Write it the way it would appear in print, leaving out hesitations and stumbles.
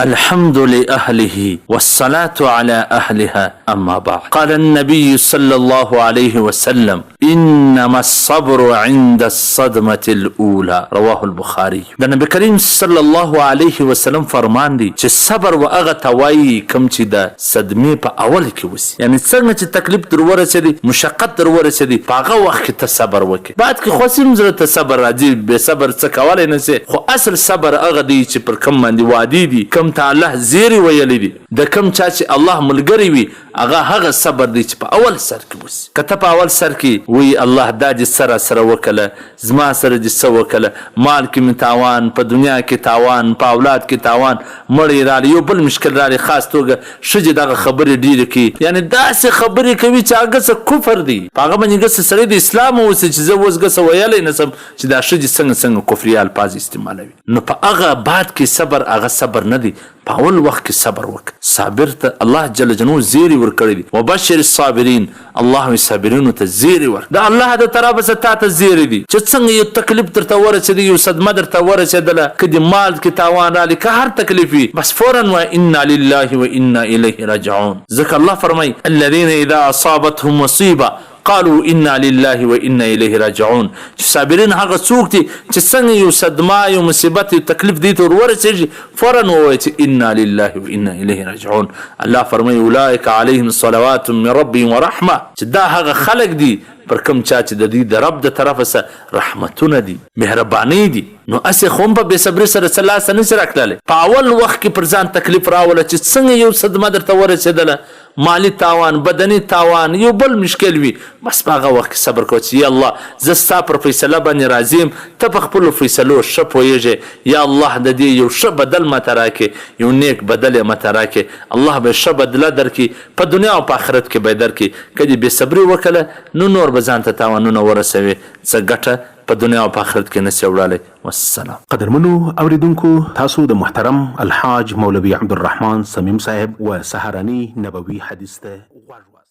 الحمد لأهله والصلاة على أهلها أما بعد. قال النبي صلى الله عليه وسلم إنما الصبر عند الصدمة الأولى رواه البخاري. د نبی کریم صلی الله علیه وسلم فرمان دی چې صبر و هغه توای کم چې د صدمې په اول کې وسی، یعنی څنګه چې تکلیف در ورسېدي، مشقت در ورسېدي، په هغه وخت کې ته صبر وکړې. بعد کې خو سیم زړه ته صبر راځي، بې صبر څه کولی نه سې، خو اصل صبر هغه دی چې پر کم باندې وعدې دي، کم ته الله زیری ویلی دي، د کم چا چې الله ملګری وي هغه صبر دی چې په اول سر کې وسی. که ته په اول سر کې وی الله دا دې سره وکړه، زما سره دې څه وکړه، مال کې مې تاوان، په دنیا کې تاوان، په اولاد کې تاوان، مړی رالی، یو بل مشکل رالی، خاص توګه ښځې دغه خبرې ډېرې کوي، یعنی داسې خبرې کوي چې هغه څه کفر دی، په هغه باندې ګسه سړی د اسلام اوسي چې زه اوس ګسه ویلی نه سم چې دا ښځې څنګه کفري الفاظ استعمالوي. نو په هغه بعد کې صبر هغه صبر نه دی، په اول وخت کې صبر وکړه. صابر ته الله جل جلاله زیری ورکړی دی، وبشر الصابرین، الله وی صابرینو ته زیری ورکړه. د الله د طرفه څخه تا ته زیری دی چې څنګه یو تکلیف درته ورسېدی، یو صدمه درته ورسېدله، که د مال کې تاوان رالی، که هر تکلیف وي، بس فورا وایه انا لله و انا الیه راجعون. ځکه الله فرمایي الذین اذا اصابتهم مصیبه قالوا انا لله و انا الیه راجعون. چې صابرین هغه څوک دي چې څنګه یو صدمه، یو مصیبت، یو تکلیف دې ته ورسېږي، فورا ووایه چې انا لله و انا الیه راجعون. الله فرمایي اولئک علیهم صلوات من ربهم ورحمه، چې دا هغه خلق دي پر کوم چا چې د دې د رب د طرفه څخه رحمتونه دي، مهرباني دي. نو اسې خو هم په بې صبري سره څه لاسته نشي راکړلی. په اول وخت کې پر ځان تکلیف راوله چې څنګه یو صدمه درته ورسېدله، مالی تاوان، بدني تاوان، یو بل مشکل وي، بس په هغه وخت کې صبر کوه چې یا الله زه ستا پر فیصله باندې راضي یم، ته په خپلو فیصلو ښه پوهېږې، یا الله د دې یو ښه بدل ماته راکړې، یو نیک بدل یې ماته راکړې، الله به ښه بدله درکړي، په دنیا او په آخرت کې به یې درکړي. که دې بې صبري وکړله نو نور به ځان ته تاوانونه ورسوي، څه ګټه په دنیا او په آخرت کې نشي وړلی. والسلام. قدرمنو اوریدونکو، تاسو د محترم الحاج مولوي عبدالرحمن صمیم صاحب و سهارنی نبوي حدیث ته